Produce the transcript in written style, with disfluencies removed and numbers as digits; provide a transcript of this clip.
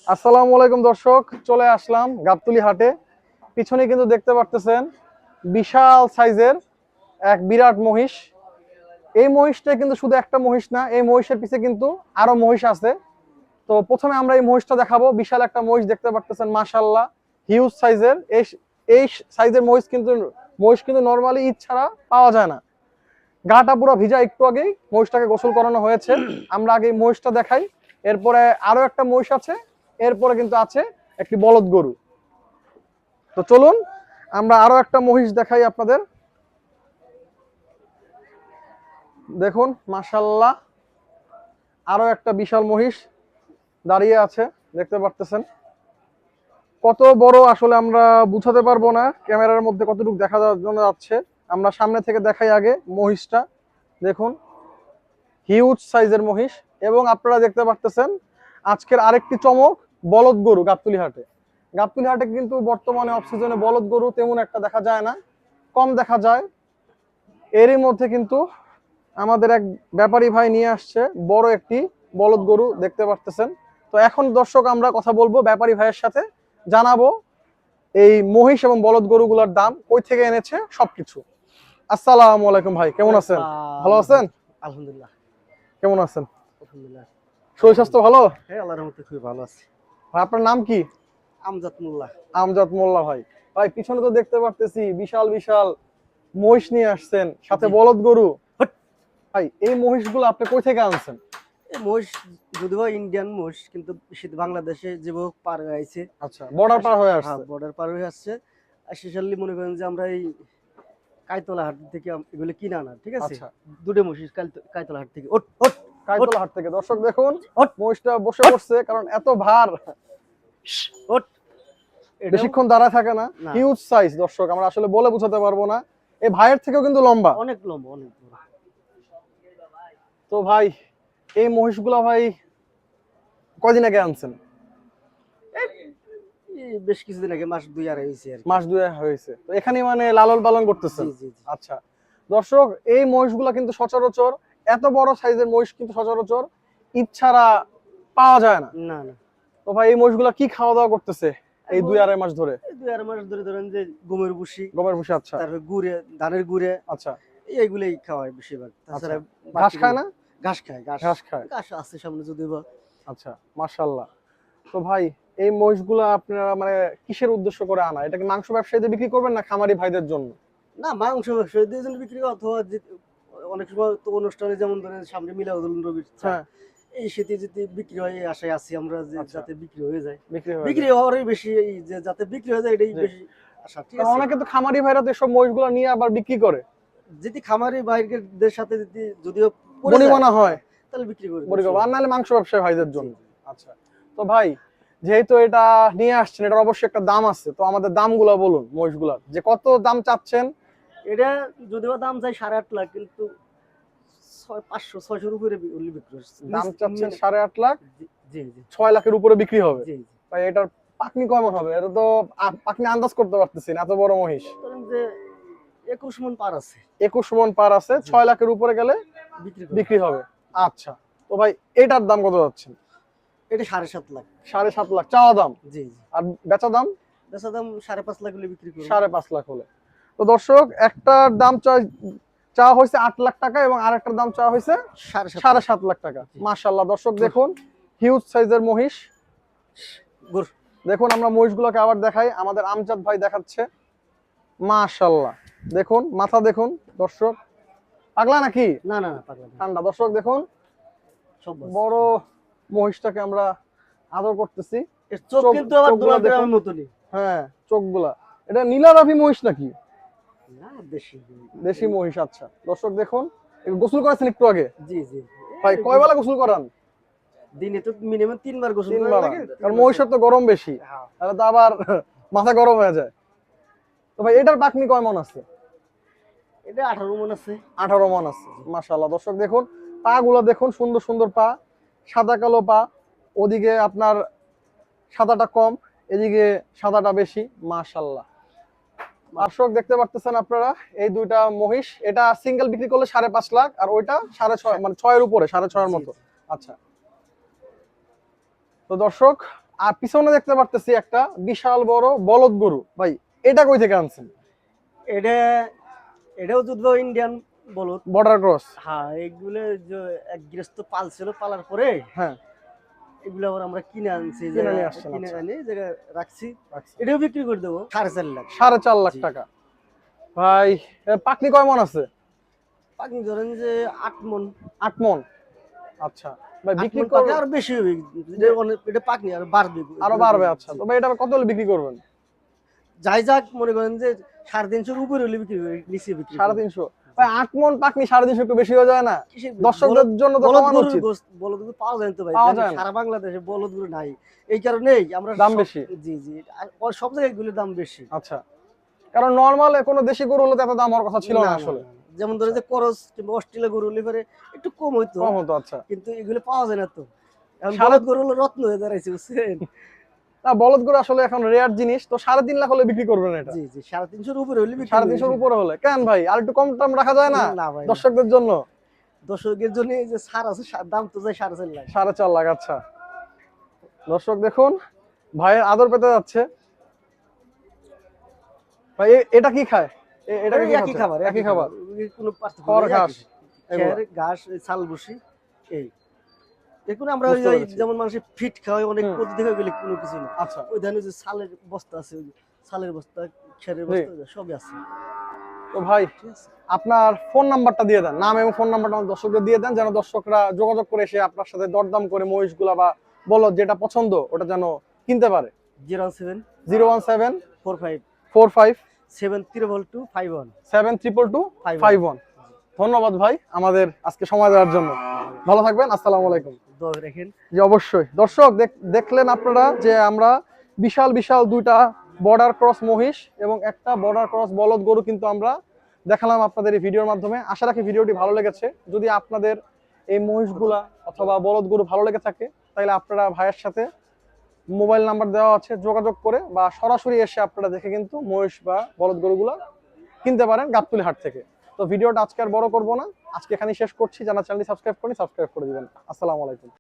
আসসালামু আলাইকুম দর্শক, চলে আসলাম গাবতলী হাটে। পিছনে কিন্তু দেখতে পারতেছেন বিশাল সাইজের এক বিরাট মহিষ। এই মহিষটা কিন্তু শুধু একটা মহিষ না, এই মহিষের পিছে কিন্তু আরো মহিষ আছে। তো প্রথমে আমরা এই মহিষটা দেখাবো। বিশাল একটা মহিষ দেখতে পারতেছেন, মাশাআল্লাহ হিউজ সাইজের। এই সাইজের মহিষ কিন্তু নরমালি ঈদ ছাড়া পাওয়া যায় না। গাটা পুরো ভিজা, একটু আগেই মহিষটাকে গোসল করানো হয়েছে। আমরা আগে এই মহিষটা দেখাই, এরপরে আরো একটা মহিষ আছে, এরপরে কিন্তু আছে একটি বলদ গরু। তো চলুন আমরা আরো একটা মহিষ দেখাই আপনাদের। দেখুন মাশাআল্লাহ, আরো একটা বিশাল মহিষ দাঁড়িয়ে আছে, দেখতে পারতেছেন। কত বড় আসলে আমরা বুঝাতে পারবো না ক্যামেরার মধ্যে কতটুকু দেখা যাচ্ছে। আমরা সামনে থেকে দেখাই আগে মহিষটা। দেখুন হিউজ সাইজের মহিষ। এবং আপনারা দেখতে পারতেছেন আজকের আরেকটি চমক, বলদ গরু গাবতলী হাটে। গাবতলী হাটে কিন্তু বর্তমানে অফ সিজনে বলদ গরু তেমন একটা দেখা যায় না, কম দেখা যায়। এরই মধ্যে কিন্তু আমাদের এক ব্যাপারী ভাই নিয়ে আসছে বড় একটি বলদ গরু, দেখতে পারতেছেন। তো এখন দর্শক আমরা কথা বলবো ব্যাপারী ভাইয়ের সাথে, জানাবো এই মহিষ এবং বলদ গরুগুলোর দাম, কই থেকে এনেছে সবকিছু। আসসালামু আলাইকুম ভাই, কেমন আছেন? ভালো আছেন? আলহামদুলিল্লাহ। কেমন আছেন? আলহামদুলিল্লাহ। শরীর স্বাস্থ্য ভালো? হ্যাঁ, আল্লাহর রহমতে খুবই ভালো আছি। ভাই আপনার নাম কি? আমজাদ মোল্লা। আমজাদ মোল্লা ভাই। ভাই পিছনে তো দেখতে পারতেছি বিশাল বিশাল মহিষ নিয়ে আসছেন, সাথে জি। বলদ গরু। হট! ভাই এই মহিষগুলো আপনি কই থেকে আনছেন? এই মহিষ যদিও ইন্ডিয়ান মহিষ, কিন্তু বাংলাদেশে যেভাবে পার হয়ে আইছে, আচ্ছা, বর্ডার পার হয়ে হ্যাঁ আসছে। বর্ডার পার হয়ে আসছে। আর স্পেশালি মনে করেন যে আমরা এই কাইতলা হাট থেকে এগুলো কিনে আনা, ঠিক আছে? আচ্ছা, দুটো মহিষ কাইতলা হাট থেকে। ওট ওট ওট কাইতলা হাট থেকে। দর্শক দেখুন ওট মহিষটা বসে পড়ছে, কারণ এত ভার ওট। এটাও বেশিক্ষণ দাঁড়ায় থাকে না। না, হিউজ সাইজ দর্শক, আমরা আসলে বলে বোঝাতে পারবো না। এই ভাইয়ের থেকেও কিন্তু লম্বা। অনেক লম্বা, অনেক বড়। তো ভাই এই মহিষগুলা ভাই কয়দিন আগে আনছেন? এই বেশ কিছুদিন আগে, মাস 2-2.5 হয়েছে আর কি। মাস 2 হয়েছে। তো এখানে মানে লালন পালন জি করতেছেন? জি জি। আচ্ছা দর্শক, এই মহিষগুলা কিন্তু সচরাচর, এত বড় সাইজের মহিষ কিন্তু সচরাচর ঈদ ছাড়া পাওয়া যায় না। না না, তো ভাই এই মহিষগুলা কি খাওয়া দাওয়া করতেছে এই 2-2.5 মাস ধরে? এই 2-2.5 মাস ধরে ধরেন যে গমের ভুসি, গমের ভুষি। আচ্ছা তারপরে গুড়ে, ধানের গুড়ে, আচ্ছা এইগুলাই খাওয়ায় বেশিরভাগ। আচ্ছা। তাছাড়া ঘাস খায় না? ঘাস খায়, ঘাস ঘাস খায়। ঘাস আছে সামনে যদিও বা। আচ্ছা মাশাআল্লাহ। তো ভাই এই মহিষগুলা আপনারা মানে কিসের উদ্দেশ্য করে আনা? এটা কি মাংস ব্যবসায়ীদের বিক্রি করবেন না খামারি ভাইদের জন্য? না, মাংস ব্যবসায়ীদের জন্য বিক্রি করে, অথবা অনেক সময় তো অনুষ্ঠানে, যেমন ধরেন সামনে মিলাদুল নবীর চা, হ্যাঁ, এই শীতে যদি বিক্রি হয়, এই আশায় আছি আমরা যে আচ্ছা। যাতে বিক্রি হয়ে যায়। বিক্রি হয়ে বিক্রি যায়। হওয়ারই বেশি, এই যে যাতে বিক্রি হয়ে যায় এটাই জি। বেশি আশা, ঠিক কারণ আছে? অনেকে তো খামারি ভাইরা তো এসব মহিষগুলা নিয়ে আবার বিক্রি করে। যদি খামারি বাইরের সাথে যদিও পড়ে যায়, বনিবনা হয়, তাহলে বিক্রি করে বড়ি দেব। করবো, আর নাহলে মাংস ব্যবসায়ী ভাইদের জি জন্য। জি। আচ্ছা তো ভাই যেহেতু এটা নিয়ে আসছেন, এটার অবশ্যই একটা দাম আছে, তো আমাদের দামগুলো বলুন মহিষগুলার, যে কত দাম চাচ্ছেন? এটা যদিও দাম চাই 8.5 লাখ, কিন্তু 500-600 উপরে বিক্রি হচ্ছে। দাম চাচ্ছেন 8.5 লাখ, জি জি জি 6 লাখের উপরে বিক্রি হবে। জি। ভাই এটার পাকনি কেমন হবে? এটা তো পাকনি আন্দাজ করতে পারতেছি না, এত বড় মহিষ। ধরেন যে 21 মণ পার আছে, 21 মণ পার আছে, 6 লাখের উপরে গেলে বিক্রি বিক্রি হবে। আচ্ছা তো ভাই এটার দাম কত যাচ্ছেন? এটা 7.5 লাখ। 7.5 লাখ চাওয়া দাম, জি জি। আর বেচা দাম বেচা দাম 5.5 লাখ হলে বিক্রি করবো। 5.5 লাখ হলে। তো দর্শক একটার দাম চাওয়া হয়েছে 8 লাখ টাকা, এবং আরেকটার দাম চাওয়া হয়েছে 7.5 লাখ। 7.5 লাখ টাকা। মাশাআল্লাহ দর্শক দেখুন হিউজ সাইজের মহিষ। গরু। দেখুন আমরা মহিষগুলোকে আবার দেখাই, আমাদের আমজাদ ভাই দেখাচ্ছে। মাশাআল্লাহ দেখুন মাথা দেখুন দর্শক, পাগলা নাকি না না না, পাগলা না। ঠান্ডা? দর্শক দেখুন সব বাস। বড় মহিষটাকে আমরা আদর করতেছি। এর চোখ কিন্তু আবার চোখগুলা দোলা দেখুন। গ্রামের মতনই। হ্যাঁ চোখগুলা, এটা নীলারাভি মহিষ নাকি? না, দেশি। দেশি মহিষ। আচ্ছা দর্শক দেখুন, গোসল করেছেন একটু আগে? জি জি। ভাই কয় বেলা গোসল করান? দিনে তো মিনিমাম 3 বার গোসল 3 করা বেলা, লাগে। কারণ মহিষের তো গরম বেশি, হ্যাঁ। তাহলে তো আবার মাথা গরম হয়ে যায়। তো ভাই এটার পাকনি কয় মণ আছে? এটা 18 মণ আছে। 18 মণ আছে। মাশাআল্লাহ দর্শক দেখুন পা গুলো দেখুন, সুন্দর সুন্দর পা, সাদা কালো পা। ওদিকে আপনার সাদাটা কম, এদিকে সাদাটা বেশি। মাশাআল্লাহ দর্শক দেখতে পারতেছেন আপনারা এই দুইটা মহিষ, এটা সিঙ্গেল বিক্রি করলে 5.5 লাখ, আর ওইটা 6.5, মানে 6 এর উপরে, 6.5 এর মতো। আচ্ছা তো দর্শক, আর পিছনে দেখতে পারতেছি একটা বিশাল বড় বলদ গরু। ভাই এটা কই থেকে আনছেন? এটা এটাও দুধ ইন্ডিয়ান বলদ। Border cross? হ্যাঁ, এগুলো যে এক গৃহস্থ পালছিল, পালার পরে হ্যাঁ, এগুলো আবার আমরা কিনে আনছি, কিনে নিয়ে আসছেন, কিনে আচ্ছা। আনি জায়গায় রাখছি। আচ্ছা। এটাও বিক্রি করে দেবো 4.5 লাখ। 4.5 লাখ জি। টাকা। ভাই পাকনি কয় মন আছে? আপনি ধরেন যে 8 মন। 8 মন। আচ্ছা ভাই, 8 বিক্রি মন কর পাকে আরো বেশি হবে। এটা পাকনি আর বাড়বে। আরো বাড়বে। আচ্ছা, তো ভাই এটা কত হলে বিক্রি করবেন? যাই যাক, মনে করেন যে 350 উপরে হলে বিক্রি করে, নিচে বিক্রি করবো। 350? ভাই 8 মন পাকনি 350 একটু বেশি হয়ে যায় না? কিসের দর্শকদের জন্য তো বলদ কমানো গরুর উচিত। গোশত, বলদ গরু পাওয়া যায় না তো ভাই, পাওয়া জানেন যায় না। সারা বাংলাদেশে বলদ গরু নাই। এই কারণেই আমরা দাম সব- বেশি। জি জি, আর সব জায়গায় এগুলোর দাম বেশি। আচ্ছা, কারণ নরমাল কোনো দেশি গরু হলে তো এত দাম হওয়ার কথা ছিল না আসলে। না। যেমন ধরেন যে করস কিংবা অস্ট্রেলিয়া গরু হলে পরে একটু কম হইতো, কম হতো। আচ্ছা, কিন্তু এগুলো পাওয়া যায় না তো। এখন সাড়ে বলদ গরু হলো রত্ন হয়ে দাঁড়াইছে, বুঝছেন? না, বলদ গরু আসলে এখন রেয়ার জিনিস। তো 3.5 লাখ হলে বিক্রি করবেন এটা? জি জি, 350 উপরে হলে বিক্রি করি। 350 উপরে হলে কেন ভাই, আর একটু কম টম রাখা যায় না না ভাই, না। দর্শকদের জন্য? দর্শকের জন্য এই যে ছাড় আছে, দাম তো যায় 4.5 লাখ। 4.5 লাখ। আচ্ছা দর্শক দেখুন, ভাইয়ের আদর পেতে যাচ্ছে। ভাই এটা কি খায়? এটা কি একই খাচ্ছে? খাবার, একই খাবার? কোনো পার্থক্য খড় নেই, ঘাস একই। এগুলা? খের ঘাস, ছাল ভুসি, এই দেখুন আমরা বুঝতে ওই পেরেছি। যেমন মানুষের ফিট খাওয়াই অনেক হুম। পদ্ধতি হয়ে গেলে কোনো কিছু না। আচ্ছা। ওই ধানের যে ছালের বস্তা আছে, ওই যে ছালের বস্তা, খেরের জি। বস্তা, সবই আছে। তো ভাই ঠিক আছে। আপনার ফোন নাম্বারটা দিয়ে দেন, নাম এবং ফোন নাম্বারটা আমাদের দর্শকদের দিয়ে দেন, যেন দর্শকরা যোগাযোগ করে এসে আপনার সাথে দরদাম করে মহিষগুলা বা বলো যেটা পছন্দ ওটা যেন কিনতে পারে। 07 017 45 45 72251 72251। ধন্যবাদ ভাই আমাদের আজকে সময় দেওয়ার জন্য। ভালো থাকবেন, আসসালামু আলাইকুম। দোয়া রাখেন। জি অবশ্যই। দর্শক দেখলেন আপনারা যে আমরা বিশাল বিশাল দুইটা বর্ডার ক্রস মহিষ এবং একটা বর্ডার ক্রস বলদ গরু কিন্তু আমরা দেখালাম আপনাদের এই ভিডিওর মাধ্যমে। আশা রাখি ভিডিওটি ভালো লেগেছে। যদি আপনাদের এই মহিষগুলা অথবা বলদ গরু ভালো লেগে থাকে, তাহলে আপনারা ভাইয়ের সাথে মোবাইল নাম্বার দেওয়া আছে, যোগাযোগ করে বা সরাসরি এসে আপনারা দেখে কিন্তু মহিষ বা বলদ গরুগুলা কিনতে পারেন গাবতলী হাট থেকে। তো ভিডিওটা আজকে আর বড় করবো না, আজকে এখানেই শেষ করছি। যারা চ্যানেলটি সাবস্ক্রাইব করেনি সাবস্ক্রাইব করে দিবেন। আসসালামু আলাইকুম।